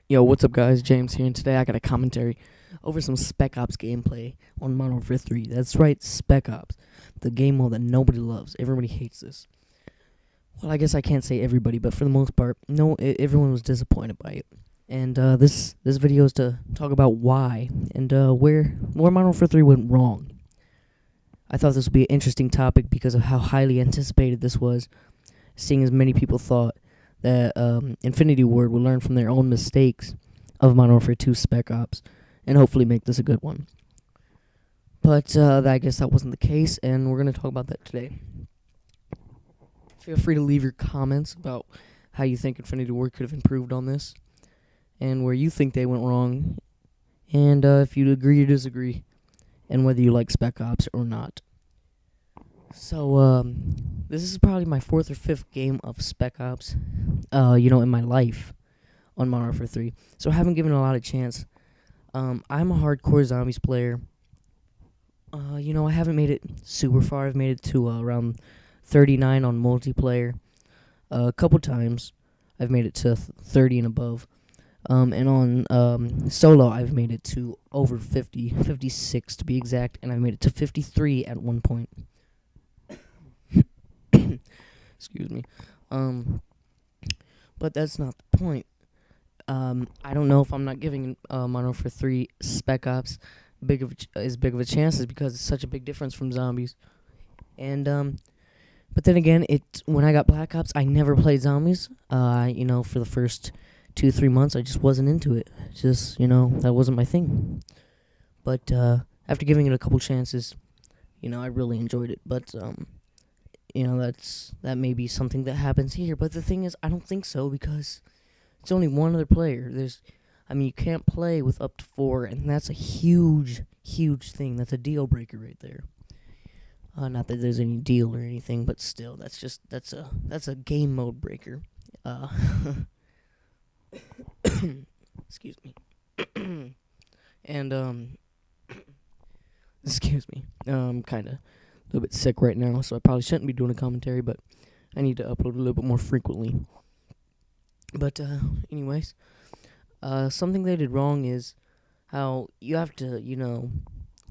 Yo, what's up, guys? James here, and today I got a commentary over some Spec Ops gameplay on Modern Warfare 3. That's right, Spec Ops, the game mode that nobody loves. Everybody hates this. Well, I guess I can't say everybody, but for the most part, no, everyone was disappointed by it. And this video is to talk about why and where Modern Warfare 3 went wrong. I thought this would be an interesting topic because of how highly anticipated this was, seeing as many people thought that Infinity Ward will learn from their own mistakes of Modern Warfare 2 Spec Ops and hopefully make this a good one. But I guess that wasn't the case, and we're going to talk about that today. Feel free to leave your comments about how you think Infinity Ward could have improved on this and where you think they went wrong, and if you agree or disagree, and whether you like Spec Ops or not. So, this is probably my 4th or 5th game of Spec Ops, in my life on Modern Warfare 3. So I haven't given it a lot of chance. I'm a hardcore zombies player. I haven't made it super far. I've made it to around 39 on multiplayer. A couple times I've made it to 30 and above. And on solo, I've made it to over 50, 56 to be exact, and I've made it to 53 at one point. Excuse me. But that's not the point. I don't know if I'm not giving Modern Warfare 3 Spec Ops as big of a chance is because it's such a big difference from zombies. And but then again, when I got Black Ops, I never played zombies. For the first 2-3 months, I just wasn't into it. Just that wasn't my thing. But after giving it a couple chances, I really enjoyed it. But that may be something that happens here. But the thing is, I don't think so because it's only one other player. You can't play with up to 4, and that's a huge, huge thing. That's a deal breaker right there. Not that there's any deal or anything, but still, that's a game mode breaker. Excuse me. And excuse me. I'm kind of a little bit sick right now, so I probably shouldn't be doing a commentary, but I need to upload a little bit more frequently. But anyways, something they did wrong is how you have to,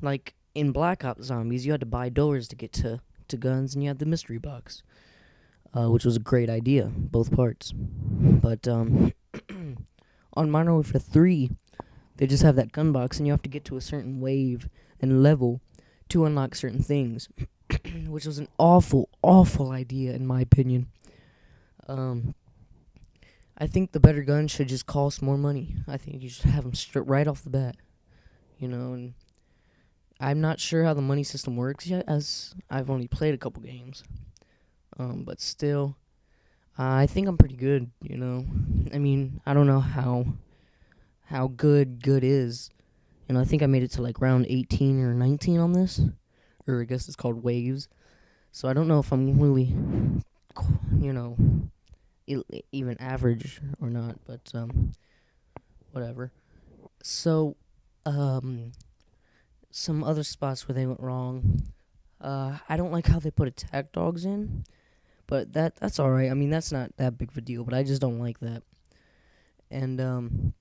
like in Black Ops Zombies, you had to buy doors to get to guns, and you had the mystery box, which was a great idea, both parts. But on Modern Warfare 3, they just have that gun box, and you have to get to a certain wave and level to unlock certain things, which was an awful, awful idea in my opinion. I think the better guns should just cost more money. I think you should have them right off the bat, and I'm not sure how the money system works yet, as I've only played a couple games. But still, I think I'm pretty good, I don't know how good is. I think I made it to like round 18 or 19 on this, or I guess it's called waves. So I don't know if I'm really, even average or not, but whatever. So some other spots where they went wrong. I don't like how they put attack dogs in, but that's all right. That's not that big of a deal, but I just don't like that. And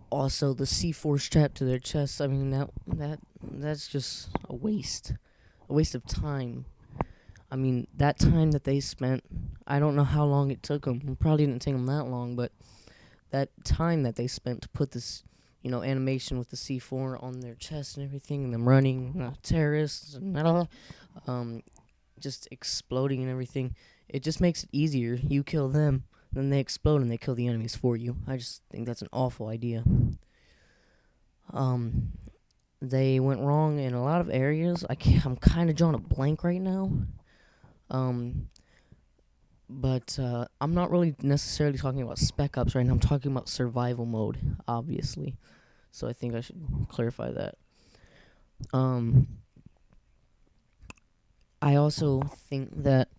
also the C4 strapped to their chests. That's just a waste of time. That time that they spent, I don't know how long it took them. It probably didn't take them that long, but that time that they spent to put this, animation with the C4 on their chest and everything, and them running, terrorists, and just exploding and everything, it just makes it easier. You kill them, then they explode and they kill the enemies for you. I just think that's an awful idea. They went wrong in a lot of areas. I'm kind of drawing a blank right now. But I'm not really necessarily talking about Spec Ops right now. I'm talking about survival mode, obviously. So I think I should clarify that. I also think that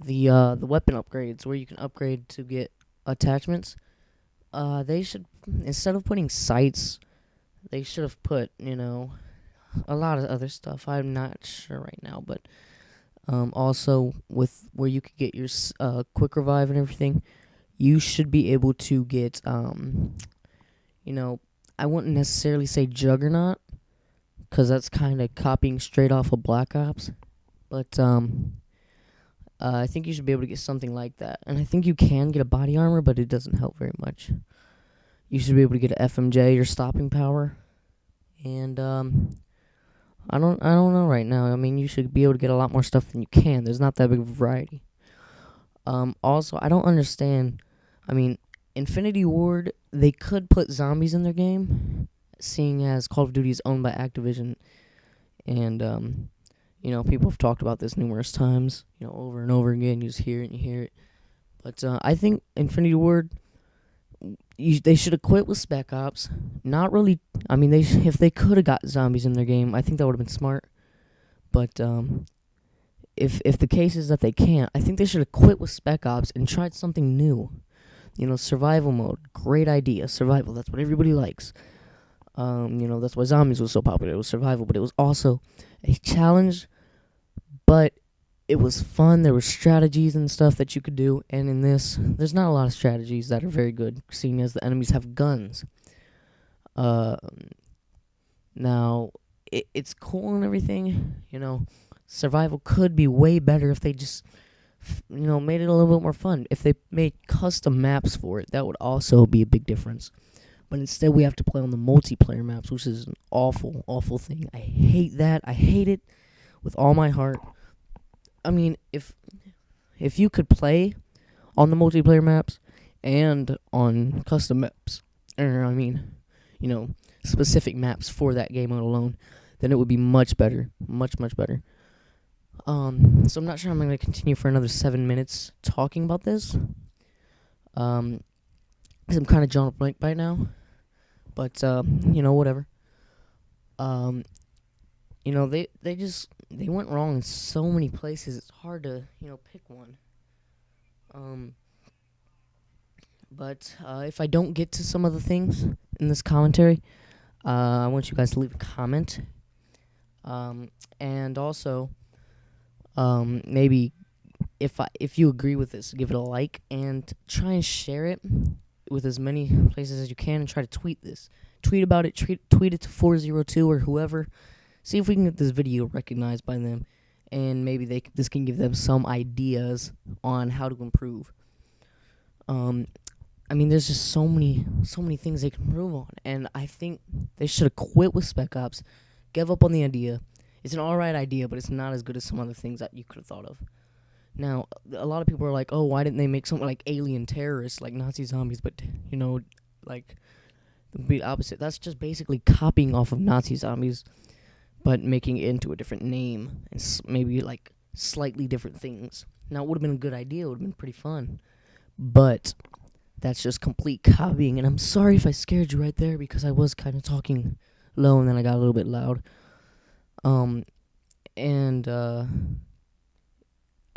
the weapon upgrades, where you can upgrade to get attachments, they should, instead of putting sights, they should have put, a lot of other stuff. I'm not sure right now, but also with where you could get your quick revive and everything, you should be able to get, you know, I wouldn't necessarily say Juggernaut, because that's kind of copying straight off of Black Ops. But I think you should be able to get something like that. And I think you can get a body armor, but it doesn't help very much. You should be able to get an FMJ or stopping power. And I don't know right now. I mean, you should be able to get a lot more stuff than you can. There's not that big of a variety. Also, I don't understand. I mean, Infinity Ward, they could put zombies in their game, seeing as Call of Duty is owned by Activision. And, people have talked about this numerous times, over and over again. You just hear it and you hear it. But I think Infinity Ward, they should have quit with Spec Ops. Not really. I mean, if they could have got zombies in their game, I think that would have been smart. But if the case is that they can't, I think they should have quit with Spec Ops and tried something new. Survival mode, great idea. Survival, that's what everybody likes. That's why zombies was so popular. It was survival, but it was also a challenge. But it was fun. There were strategies and stuff that you could do. And in this, there's not a lot of strategies that are very good, seeing as the enemies have guns. Now, it's cool and everything. Survival could be way better if they just, made it a little bit more fun. If they made custom maps for it, that would also be a big difference. But instead, we have to play on the multiplayer maps, which is an awful, awful thing. I hate that. I hate it with all my heart. I mean, if you could play on the multiplayer maps and on custom maps, or specific maps for that game mode alone, then it would be much better. Much, much better. So I'm not sure I'm going to continue for another 7 minutes talking about this. Because I'm kind of drawn a blank by now. But, whatever. They went wrong in so many places. It's hard to, pick one. But if I don't get to some of the things in this commentary, I want you guys to leave a comment. And also, maybe if you agree with this, give it a like and try and share it with as many places as you can, and try to tweet this. Tweet about it. Tweet it to 402 or whoever. See if we can get this video recognized by them, and maybe this can give them some ideas on how to improve. There's just so many things they can improve on, and I think they should have quit with Spec Ops, give up on the idea. It's an alright idea, but it's not as good as some other things that you could have thought of. Now, a lot of people are like, oh, why didn't they make something like alien terrorists, like Nazi zombies, but, like, the complete opposite. That's just basically copying off of Nazi zombies, but making it into a different name, and maybe, like, slightly different things. Now, it would have been a good idea, it would have been pretty fun, but that's just complete copying, and I'm sorry if I scared you right there, because I was kind of talking low, and then I got a little bit loud.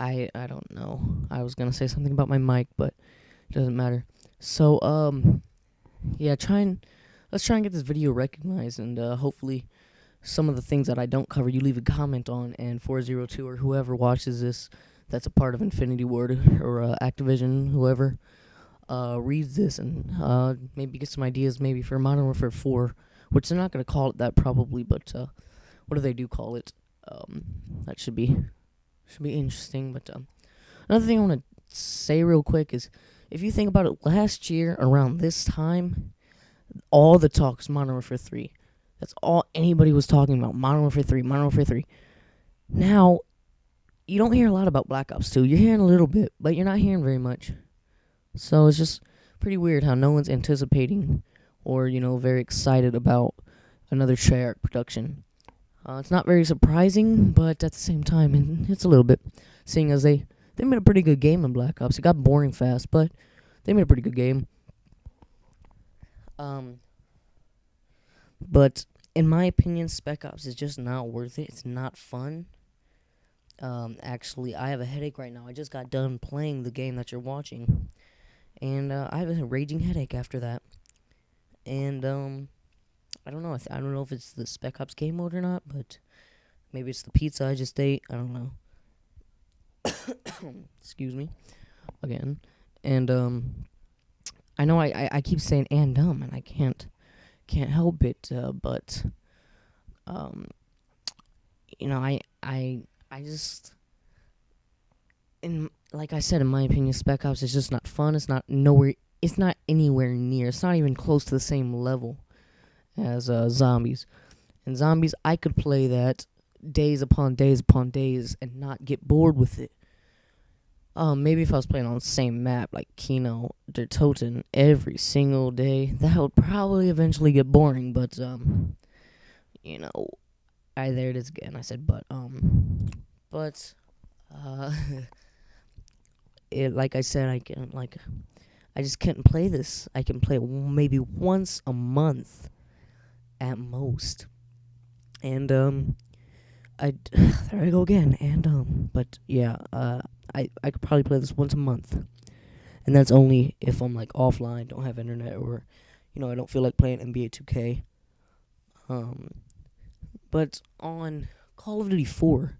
I don't know. I was gonna say something about my mic, but it doesn't matter. So, yeah, let's try and get this video recognized, and hopefully some of the things that I don't cover, you leave a comment on, and 402 or whoever watches this that's a part of Infinity Ward or Activision, whoever reads this, and maybe get some ideas maybe for Modern Warfare 4, which they're not going to call it that probably, but what do they do call it? That should be interesting. But another thing I want to say real quick is, if you think about it, last year around this time, all the talk was Modern Warfare 3. That's all anybody was talking about. Modern Warfare 3, Modern Warfare 3. Now, you don't hear a lot about Black Ops 2. You're hearing a little bit, but you're not hearing very much. So it's just pretty weird how no one's anticipating or, very excited about another Treyarch production. It's not very surprising, but at the same time, it's a little bit, seeing as they made a pretty good game in Black Ops. It got boring fast, but they made a pretty good game. But in my opinion, Spec Ops is just not worth it. It's not fun. Actually, I have a headache right now. I just got done playing the game that you're watching, and I have a raging headache after that. And I don't know. I don't know if it's the Spec Ops game mode or not, but maybe it's the pizza I just ate. I don't know. Excuse me again. And I know I keep saying and and I can't help it, but um, I just, in like I said, in my opinion, Spec Ops is just not fun. It's not nowhere. It's not anywhere near. It's not even close to the same level as Zombies. And Zombies, I could play that days upon days upon days and not get bored with it. Maybe if I was playing on the same map, like Kino, Der Toten, every single day, that would probably eventually get boring. But you know, there it is again. I said, but uh, like I said, I just can't play this. I can play it maybe once a month at most, and there I go again, and but yeah, I could probably play this once a month, and that's only if I'm like offline, don't have internet, or I don't feel like playing NBA 2K. But on Call of Duty 4,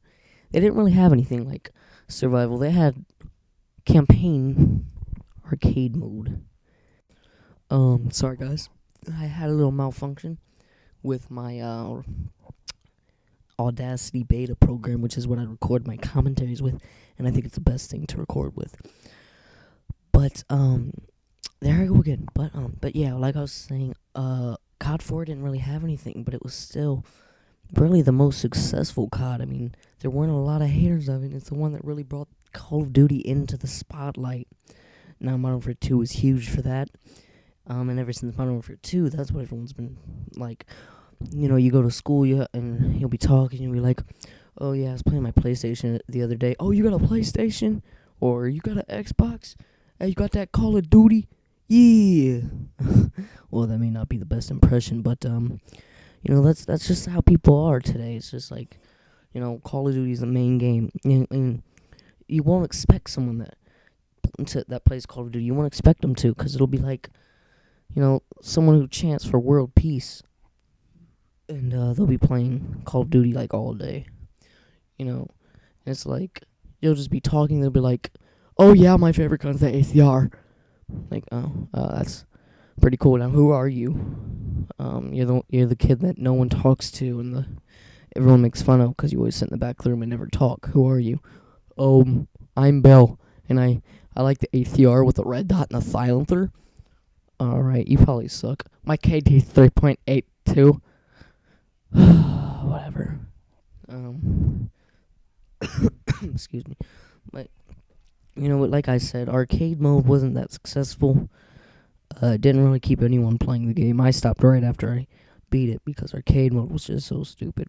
they didn't really have anything like survival. They had campaign arcade mode. Sorry guys, I had a little malfunction with my Audacity beta program, which is what I record my commentaries with, and I think it's the best thing to record with. But there I go again. But yeah, like I was saying, COD 4 didn't really have anything, but it was still really the most successful COD. I mean, there weren't a lot of haters of it. It's the one that really brought Call of Duty into the spotlight. Now, Modern Warfare 2 was huge for that. And ever since Modern Warfare 2, that's what everyone's been like. You go to school, and you'll be talking, you'll be like, oh yeah, I was playing my PlayStation the other day. Oh, you got a PlayStation? Or you got an Xbox? Hey, you got that Call of Duty? Yeah. Well, that may not be the best impression, but that's just how people are today. It's just like, Call of Duty is the main game, and you won't expect someone that plays Call of Duty. You won't expect them to, because it'll be like, someone who chants for world peace, and they'll be playing Call of Duty like all day. And it's like you'll just be talking. They'll be like, "Oh yeah, my favorite gun's the ACR." Like, oh, that's pretty cool. Now, who are you? You're the kid that no one talks to, and everyone makes fun of because you always sit in the back room and never talk. Who are you? I'm Bell, and I like the ACR with the red dot and the silencer. Alright, you probably suck. My KD's 3.82. Whatever. Excuse me. But, like I said, arcade mode wasn't that successful. It didn't really keep anyone playing the game. I stopped right after I beat it because arcade mode was just so stupid.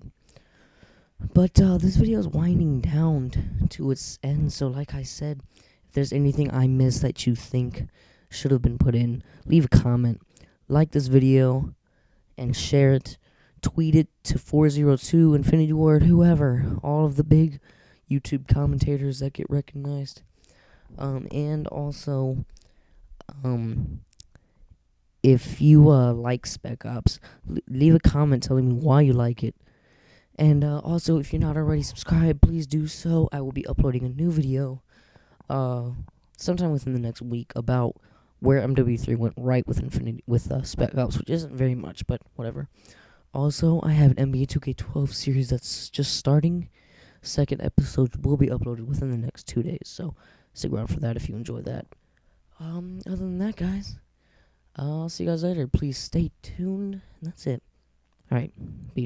But this video is winding down to its end, so like I said, if there's anything I missed that you think should have been put in, leave a comment, like this video, and share it. Tweet it to 402, Infinity Ward, whoever, all of the big YouTube commentators that get recognized. And also, if you like Spec Ops, leave a comment telling me why you like it. And also, if you're not already subscribed, please do so. I will be uploading a new video sometime within the next week about where MW3 went right with Spec Ops, which isn't very much, but whatever. Also, I have an NBA 2K12 series that's just starting. Second episode will be uploaded within the next 2 days, so stick around for that if you enjoy that. Other than that, guys, I'll see you guys later. Please stay tuned, and that's it. Alright, peace.